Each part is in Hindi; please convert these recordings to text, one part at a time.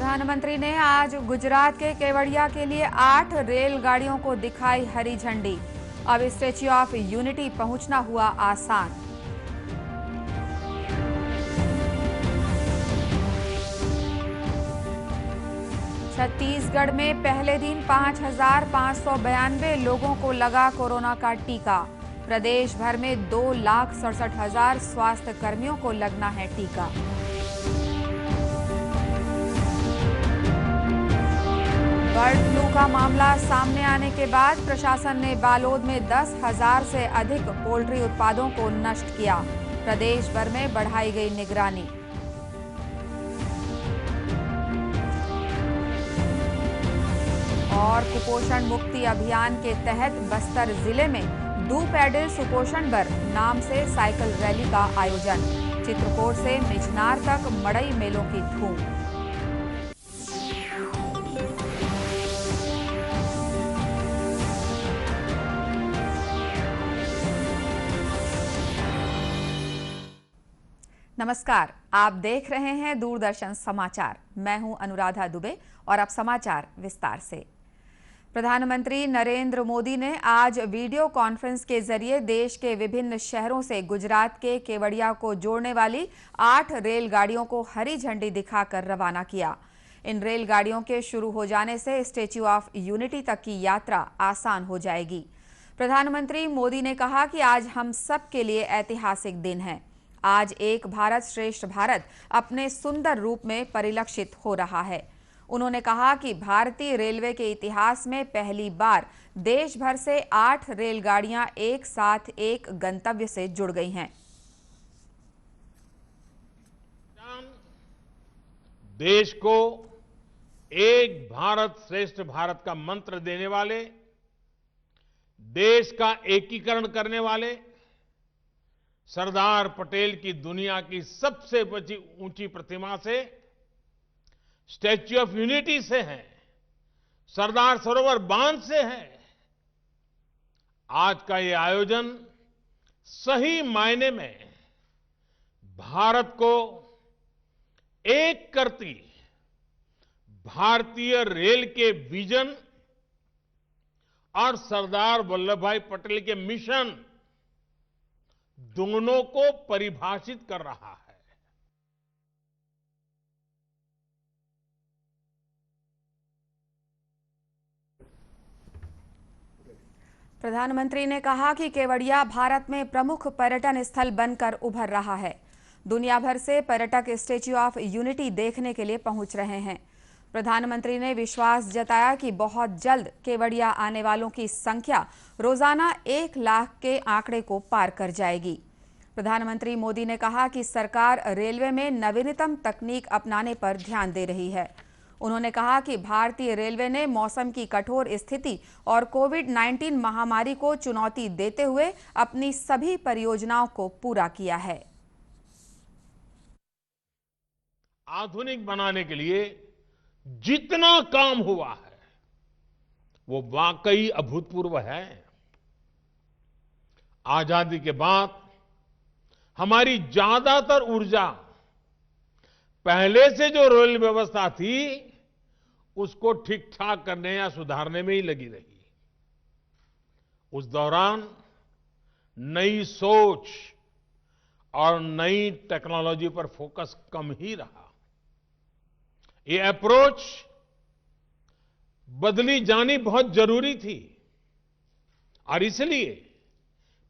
प्रधानमंत्री ने आज गुजरात के केवड़िया के लिए 8 रेलगाड़ियों को दिखाई हरी झंडी। अब स्टैच्यू ऑफ यूनिटी पहुंचना हुआ आसान। छत्तीसगढ़ में पहले दिन 5,592 लोगों को लगा कोरोना का टीका। प्रदेश भर में 2,67,000 स्वास्थ्य कर्मियों को लगना है टीका। बर्ड फ्लू का मामला सामने आने के बाद प्रशासन ने बालोद में 10,000 से अधिक पोल्ट्री उत्पादों को नष्ट किया। प्रदेश भर में बढ़ाई गई निगरानी। और कुपोषण मुक्ति अभियान के तहत बस्तर जिले में डू पैडल सुपोषण बर नाम से साइकिल रैली का आयोजन। चित्रकूट से मिझनार तक मड़ई मेलों की धूम। नमस्कार, आप देख रहे हैं दूरदर्शन समाचार। मैं हूं अनुराधा दुबे और अब समाचार विस्तार से। प्रधानमंत्री नरेंद्र मोदी ने आज वीडियो कॉन्फ्रेंस के जरिए देश के विभिन्न शहरों से गुजरात के केवड़िया को जोड़ने वाली 8 रेलगाड़ियों को हरी झंडी दिखाकर रवाना किया। इन रेलगाड़ियों के शुरू हो जाने से स्टैच्यू ऑफ यूनिटी तक की यात्रा आसान हो जाएगी। प्रधानमंत्री मोदी ने कहा कि आज हम सब के लिए ऐतिहासिक दिन है। आज एक भारत श्रेष्ठ भारत अपने सुंदर रूप में परिलक्षित हो रहा है। उन्होंने कहा कि भारतीय रेलवे के इतिहास में पहली बार देश भर से 8 रेलगाड़ियां एक साथ एक गंतव्य से जुड़ गई हैं। देश को एक भारत श्रेष्ठ भारत का मंत्र देने वाले, देश का एकीकरण करने वाले सरदार पटेल की दुनिया की सबसे ऊंची प्रतिमा से, स्टैच्यू ऑफ यूनिटी से है, सरदार सरोवर बांध से है। आज का ये आयोजन सही मायने में भारत को एक करती भारतीय रेल के विजन और सरदार वल्लभ भाई पटेल के मिशन दोनों को परिभाषित कर रहा है। प्रधानमंत्री ने कहा कि केवड़िया भारत में प्रमुख पर्यटन स्थल बनकर उभर रहा है। दुनिया भर से पर्यटक स्टैच्यू ऑफ यूनिटी देखने के लिए पहुंच रहे हैं। प्रधानमंत्री ने विश्वास जताया कि बहुत जल्द केवड़िया आने वालों की संख्या रोजाना 1 लाख के आंकड़े को पार कर जाएगी। प्रधानमंत्री मोदी ने कहा कि सरकार रेलवे में नवीनतम तकनीक अपनाने पर ध्यान दे रही है। उन्होंने कहा कि भारतीय रेलवे ने मौसम की कठोर स्थिति और कोविड-19 महामारी को चुनौती देते हुए अपनी सभी परियोजनाओं को पूरा किया है। आधुनिक बनाने के लिए जितना काम हुआ है वो वाकई अभूतपूर्व है। आजादी के बाद हमारी ज्यादातर ऊर्जा पहले से जो रेल व्यवस्था थी उसको ठीक ठाक करने या सुधारने में ही लगी रही। उस दौरान नई सोच और नई टेक्नोलॉजी पर फोकस कम ही रहा। ये अप्रोच बदली जानी बहुत जरूरी थी और इसलिए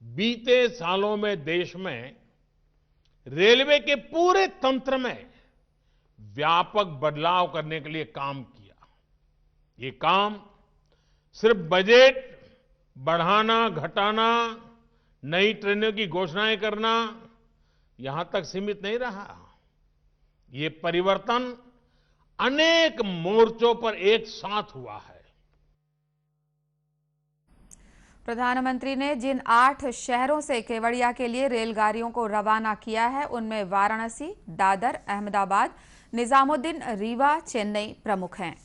बीते सालों में देश में रेलवे के पूरे तंत्र में व्यापक बदलाव करने के लिए काम किया। ये काम सिर्फ बजट बढ़ाना, घटाना, नई ट्रेनों की घोषणाएं करना यहां तक सीमित नहीं रहा। ये परिवर्तन अनेक मोर्चों पर एक साथ हुआ है। प्रधानमंत्री ने जिन 8 शहरों से केवड़िया के लिए रेलगाड़ियों को रवाना किया है उनमें वाराणसी, दादर, अहमदाबाद, निजामुद्दीन, रीवा, चेन्नई प्रमुख हैं।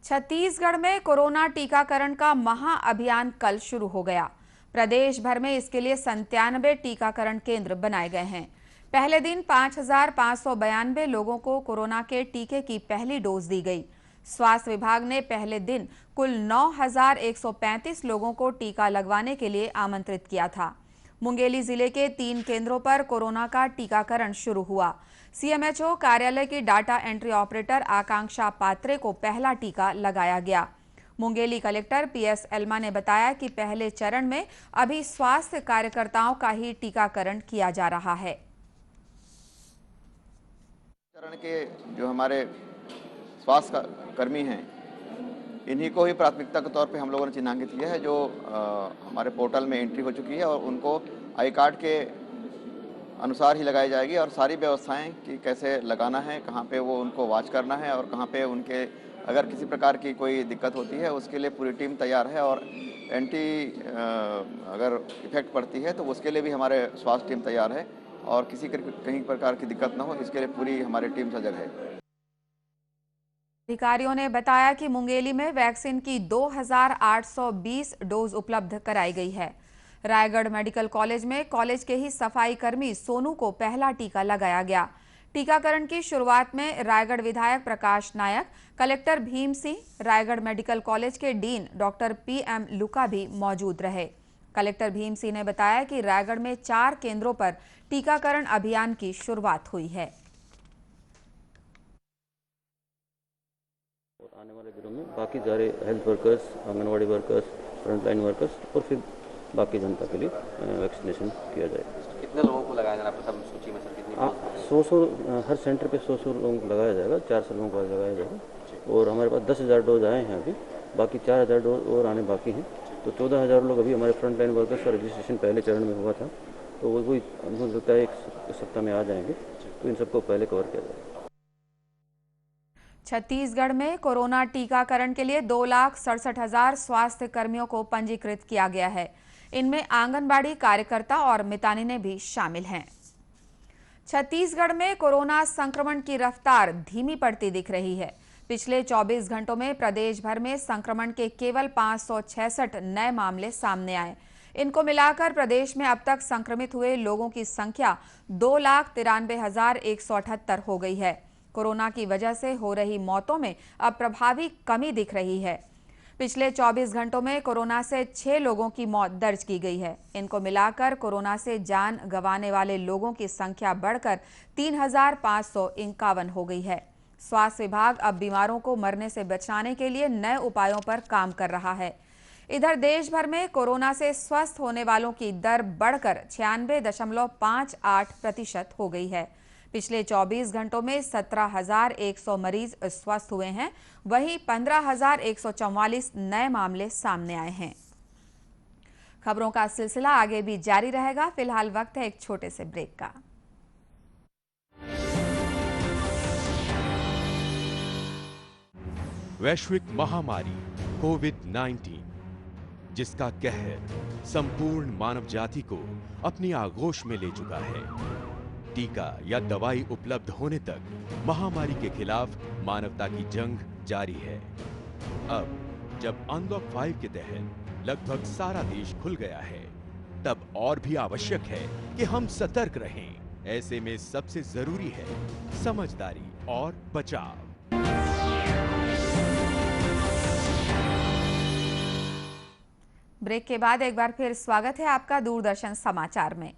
छत्तीसगढ़ में कोरोना टीकाकरण का महाअभियान कल शुरू हो गया। प्रदेश भर में इसके लिए 97 टीकाकरण केंद्र बनाए गए हैं। पहले दिन 5,592 लोगों को कोरोना के टीके की पहली डोज दी गई। स्वास्थ्य विभाग ने पहले दिन कुल 9,135 लोगों को टीका लगवाने के लिए आमंत्रित किया था। मुंगेली जिले के 3 केंद्रों पर कोरोना का टीकाकरण शुरू हुआ। सीएमएचओ कार्यालय की डाटा एंट्री ऑपरेटर आकांक्षा पात्रे को पहला टीका लगाया गया। मुंगेली कलेक्टर पीएस एल्मा ने बताया कि पहले चरण में अभी स्वास्थ्य कार्यकर्ताओं का ही टीकाकरण किया जा रहा है। चरण के जो हमारे स्वास्थ्य कर्मी हैं, इन्हीं को ही प्राथमिकता के तौर पे हम लोगों ने चिन्हांकित किया है, जो हमारे पोर्टल में एंट्री हो चुकी है और उनको आई कार्ड के अनुसार ही लगाई जाएगी और सारी व्यवस्थाएं कि कैसे लगाना है, कहाँ पे वो उनको वॉच करना है और कहाँ पे उनके अगर किसी प्रकार की कोई दिक्कत होती है उसके लिए पूरी टीम तैयार है और अगर इफेक्ट पड़ती है तो उसके लिए भी हमारे स्वास्थ्य टीम तैयार है और कहीं प्रकार की दिक्कत न हो इसके लिए पूरी हमारी टीम सजग है। अधिकारियों ने बताया कि मुंगेली में वैक्सीन की 2,820 डोज उपलब्ध कराई गई है। रायगढ़ मेडिकल कॉलेज में कॉलेज के ही सफाई कर्मी सोनू को पहला टीका लगाया गया। टीकाकरण की शुरुआत में रायगढ़ विधायक Prakash Nayak, collector Bhim Singh, Raigarh medical college के डीन डॉक्टर PM लुका भी मौजूद रहे। कलेक्टर भीम सिंह ने बताया कि रायगढ़ में 4 केंद्रों पर टीकाकरण अभियान की शुरुआत हुई है। आने वाले दिनों में बाकी सारे health workers, anganwadi workers, frontline workers और फिर बाकी जनता के लिए वैक्सीनेशन किया जाएगा। कितने लोगों को लगाया जाना है सूची में सर? कितनी? 100 हर सेंटर पे 100 लोगों को लगाया जाएगा, 400 लोगों को लगाया जाएगा और हमारे पास 10,000 डोज आए हैं अभी, बाकी 4,000 डोज और आने बाकी हैं। तो 14,000 लोग अभी हमारे फ्रंटलाइन वर्कर्स का रजिस्ट्रेशन पहले चरण में हुआ था, तो वो मुझे लगता है 1 सप्ताह में आ जाएंगे, तो इन सबको पहले कवर किया जाएगा। छत्तीसगढ़ में कोरोना टीकाकरण के लिए 2,67,000 स्वास्थ्य कर्मियों को पंजीकृत किया गया है। इनमें आंगनबाड़ी कार्यकर्ता और मितानिनें भी शामिल हैं। छत्तीसगढ़ में कोरोना संक्रमण की रफ्तार धीमी पड़ती दिख रही है। पिछले 24 घंटों में प्रदेश भर में संक्रमण के केवल 566 नए मामले सामने आए। इनको मिलाकर प्रदेश में अब तक संक्रमित हुए लोगों की संख्या 2,93,178 हो गई है। कोरोना की वजह से हो रही मौतों में अब प्रभावी कमी दिख रही है। पिछले 24 घंटों में कोरोना से 6 लोगों की मौत दर्ज की गई है। इनको मिलाकर कोरोना से जान गंवाने वाले लोगों की संख्या बढ़कर 3,551 हो गई है। स्वास्थ्य विभाग अब बीमारों को मरने से बचाने के लिए नए उपायों पर काम कर रहा है। इधर देश भर में कोरोना से स्वस्थ होने वालों की दर बढ़कर 96.58% हो गई है। पिछले 24 घंटों में 17,100 मरीज स्वस्थ हुए हैं, वहीं 15,144 नए मामले सामने आए हैं। खबरों का सिलसिला आगे भी जारी रहेगा। फिलहाल वक्त है एक छोटे से ब्रेक का। वैश्विक महामारी कोविड-19, जिसका कहर संपूर्ण मानव जाति को अपनी आगोश में ले चुका है। टीका या दवाई उपलब्ध होने तक महामारी के खिलाफ मानवता की जंग जारी है। अब जब अनलॉक 5 के तहत लगभग सारा देश खुल गया है, तब और भी आवश्यक है कि हम सतर्क रहें। ऐसे में सबसे जरूरी है समझदारी और बचाव। ब्रेक के बाद एक बार फिर स्वागत है आपका दूरदर्शन समाचार में।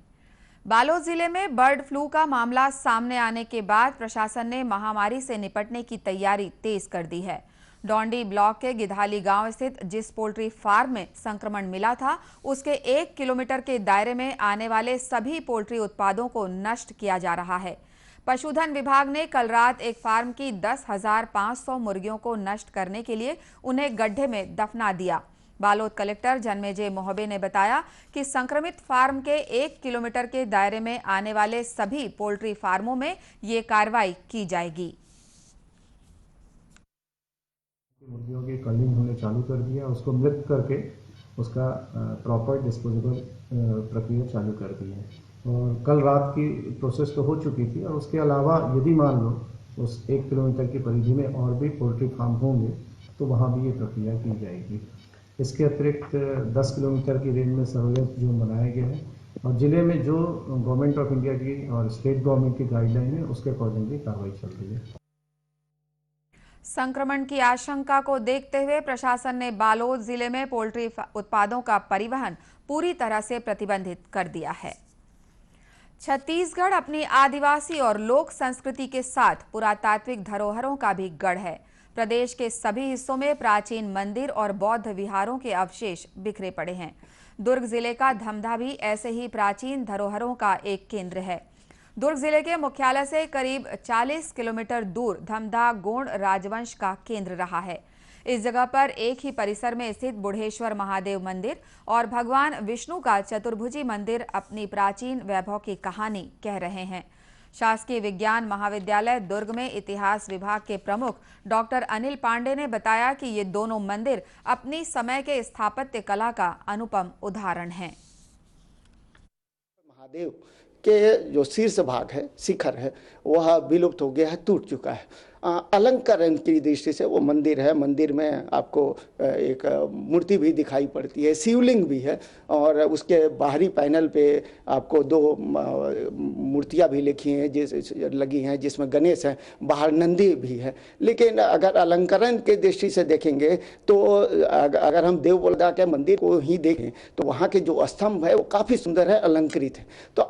बालोद जिले में बर्ड फ्लू का मामला सामने आने के बाद प्रशासन ने महामारी से निपटने की तैयारी तेज कर दी है। डोंडी ब्लॉक के गिधाली गांव स्थित जिस पोल्ट्री फार्म में संक्रमण मिला था, उसके 1 किलोमीटर के दायरे में आने वाले सभी पोल्ट्री उत्पादों को नष्ट किया जा रहा है। पशुधन विभाग ने कल रात एक फार्म की 10,500 मुर्गियों को नष्ट करने के लिए उन्हें गड्ढे में दफना दिया। बालोद कलेक्टर जन्मेजय मोहबे ने बताया कि संक्रमित फार्म के 1 किलोमीटर के दायरे में आने वाले सभी पोल्ट्री फार्मों में ये कार्रवाई की जाएगी। मुर्गियों की कलिंग हमने चालू कर दिया, उसको मृत करके उसका प्रॉपर डिस्पोजेबल प्रक्रिया चालू कर दी है और कल रात की प्रोसेस तो हो चुकी थी। और उसके अलावा यदि मान लो उस 1 किलोमीटर की परिधि में और भी पोल्ट्री फार्म होंगे तो वहाँ भी ये प्रक्रिया की जाएगी। इसके अतिरिक्त 10 किलोमीटर की रेंज में सर्वेलेंस जोन बनाए गए हैं और जिले में जो गवर्नमेंट ऑफ इंडिया की और स्टेट गवर्नमेंट की गाइडलाइन है उसके अकॉर्डिंगली कार्रवाई चल रही है। संक्रमण की आशंका को देखते हुए प्रशासन ने बालोद जिले में पोल्ट्री उत्पादों का परिवहन पूरी तरह से प्रतिबंधित कर दिया है। छत्तीसगढ़ अपनी आदिवासी और लोक संस्कृति के साथ पुरातात्विक धरोहरों का भी गढ़ है। प्रदेश के सभी हिस्सों में प्राचीन मंदिर और बौद्ध विहारों के अवशेष बिखरे पड़े हैं। दुर्ग जिले का धमधा भी ऐसे ही प्राचीन धरोहरों का एक केंद्र है। दुर्ग जिले के मुख्यालय से करीब 40 किलोमीटर दूर धमधा गोंड राजवंश का केंद्र रहा है। इस जगह पर एक ही परिसर में स्थित बुढ़ेश्वर महादेव मंदिर और भगवान विष्णु का चतुर्भुजी मंदिर अपनी प्राचीन वैभव की कहानी कह रहे हैं। शासकीय विज्ञान महाविद्यालय दुर्ग में इतिहास विभाग के प्रमुख डॉक्टर अनिल पांडे ने बताया कि ये दोनों मंदिर अपनी समय के स्थापत्य कला का अनुपम उदाहरण हैं। महादेव के जो शीर्ष भाग है, शिखर है, वह विलुप्त हो गया है, टूट चुका है। अलंकरण की दृष्टि से वो मंदिर है। मंदिर में आपको एक मूर्ति भी दिखाई पड़ती है, शिवलिंग भी है और उसके बाहरी पैनल पे आपको 2 मूर्तियां भी लगी हैं जिसमें गणेश हैं, बाहर नंदी भी है। लेकिन अगर अलंकरण के दृष्टि से देखेंगे तो अगर हम देवबोलदा के मंदिर को ही देखें तो वहाँ के जो स्तंभ है वो काफ़ी सुंदर है, अलंकृत है। तो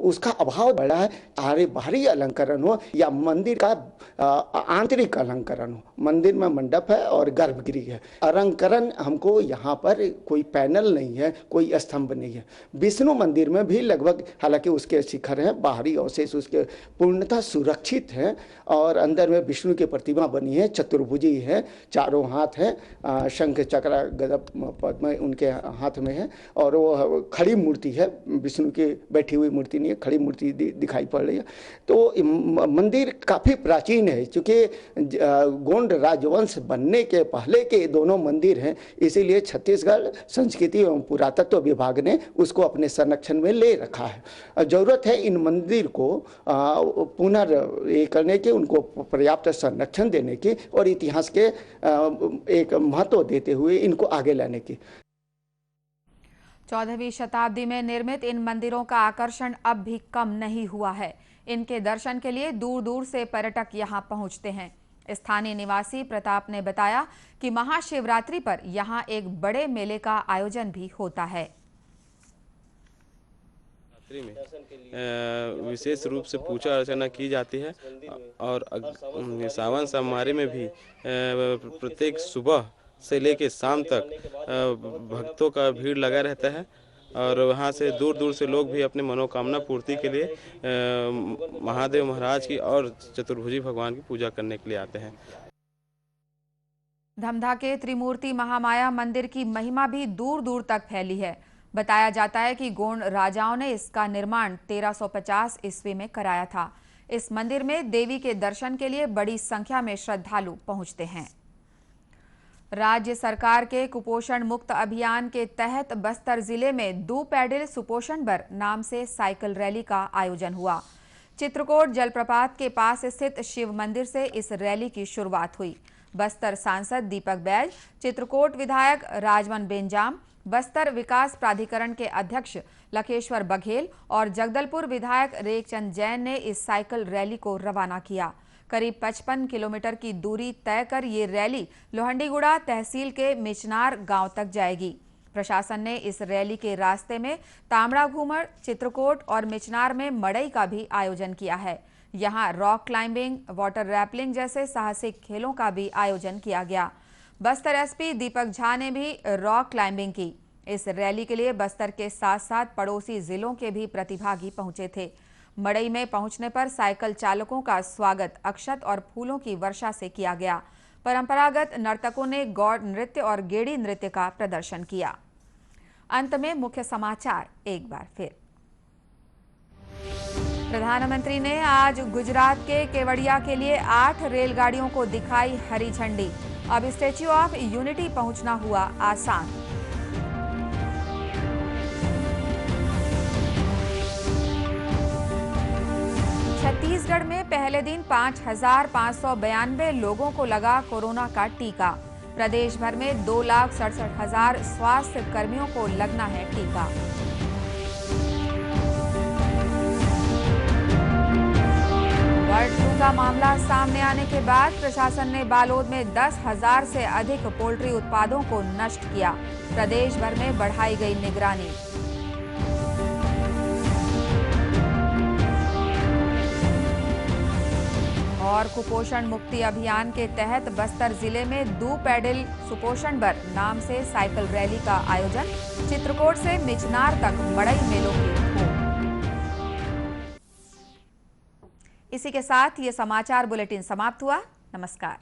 उसका अभाव बड़ा है। चाहे बाहरी अलंकरण हो या मंदिर का आंतरिक अलंकरण हो। मंदिर में मंडप है और गर्भगृह है। अलंकरण हमको यहाँ पर कोई पैनल नहीं है, कोई स्तंभ नहीं है। विष्णु मंदिर में भी लगभग, हालांकि उसके शिखर हैं, बाहरी अवशेष उसके पूर्णतः सुरक्षित हैं और अंदर में विष्णु की प्रतिमा बनी है, चतुर्भुजी है, चारों हाथ हैं, शंख चक्र गदा पद्म उनके हाथ में है और वो खड़ी मूर्ति है, विष्णु की बैठी हुई मूर्ति नहीं है, खड़ी मूर्ति दिखाई पड़ रही है। तो मंदिर काफ़ी प्राचीन है। चूँकि गोंड राजवंश बनने के पहले के दोनों मंदिर हैं, इसीलिए छत्तीसगढ़ संस्कृति एवं पुरातत्व विभाग ने उसको अपने संरक्षण में ले रखा है। जरूरत है इन मंदिर को पुनः करने की, उनको पर्याप्त संरक्षण देने की और इतिहास के एक महत्व देते हुए इनको आगे लाने की। 14वीं शताब्दी में निर्मित इन मंदिरों का आकर्षण अब भी कम नहीं हुआ है। इनके दर्शन के लिए दूर दूर से पर्यटक यहां पहुंचते हैं। स्थानीय निवासी प्रताप ने बताया कि महाशिवरात्रि पर यहां एक बड़े मेले का आयोजन भी होता है। विशेष रूप से पूजा अर्चना की जाती है और सावन सोमवारी में भी प्रत्येक सुबह से लेकर शाम तक भक्तों का भीड़ लगा रहता है और वहाँ से दूर दूर से लोग भी अपने मनोकामना पूर्ति के लिए महादेव महाराज की और चतुर्भुजी भगवान की पूजा करने के लिए आते हैं। धमधा के त्रिमूर्ति महामाया मंदिर की महिमा भी दूर दूर तक फैली है। बताया जाता है कि गोंड राजाओं ने इसका निर्माण 1350 ईस्वी में कराया था। इस मंदिर में देवी के दर्शन के लिए बड़ी संख्या में श्रद्धालु पहुंचते हैं। राज्य सरकार के कुपोषण मुक्त अभियान के तहत बस्तर जिले में 2 पैडल सुपोषण बर नाम से साइकिल रैली का आयोजन हुआ। चित्रकोट जलप्रपात के पास स्थित शिव मंदिर से इस रैली की शुरुआत हुई। बस्तर सांसद दीपक बैज, चित्रकोट विधायक राजवन बेंजाम, बस्तर विकास प्राधिकरण के अध्यक्ष लखेश्वर बघेल और जगदलपुर विधायक रेखचंद जैन ने इस साइकिल रैली को रवाना किया। करीब 55 किलोमीटर की दूरी तय कर ये रैली लोहंडीगुड़ा तहसील के मिचनार गांव तक जाएगी। प्रशासन ने इस रैली के रास्ते में तामड़ा घूमर, चित्रकोट और मिचनार में मड़ई का भी आयोजन किया है। यहां रॉक क्लाइंबिंग, वाटर रैपलिंग जैसे साहसिक खेलों का भी आयोजन किया गया। बस्तर एसपी दीपक झा ने भी रॉक क्लाइंबिंग की। इस रैली के लिए बस्तर के साथ साथ पड़ोसी जिलों के भी प्रतिभागी पहुंचे थे। मड़ई में पहुंचने पर साइकिल चालकों का स्वागत अक्षत और फूलों की वर्षा से किया गया। परंपरागत नर्तकों ने गौड़ नृत्य और गेड़ी नृत्य का प्रदर्शन किया। अंत में मुख्य समाचार एक बार फिर। प्रधानमंत्री ने आज गुजरात के केवड़िया के लिए 8 रेलगाड़ियों को दिखाई हरी झंडी। अब स्टैच्यू ऑफ यूनिटी पहुंचना हुआ आसान। छत्तीसगढ़ में पहले दिन 5,592 लोगों को लगा कोरोना का टीका। प्रदेश भर में 2,67,000 स्वास्थ्य कर्मियों को लगना है टीका। बर्ड फ्लू का मामला सामने आने के बाद प्रशासन ने बालोद में 10,000 से अधिक पोल्ट्री उत्पादों को नष्ट किया। प्रदेश भर में बढ़ाई गई निगरानी। और कुपोषण मुक्ति अभियान के तहत बस्तर जिले में दू पैडल सुपोषण बर नाम से साइकिल रैली का आयोजन। चित्रकूट से मिचनार तक मड़ई मेलों की धूम। इसी के साथ ये समाचार बुलेटिन समाप्त हुआ। नमस्कार।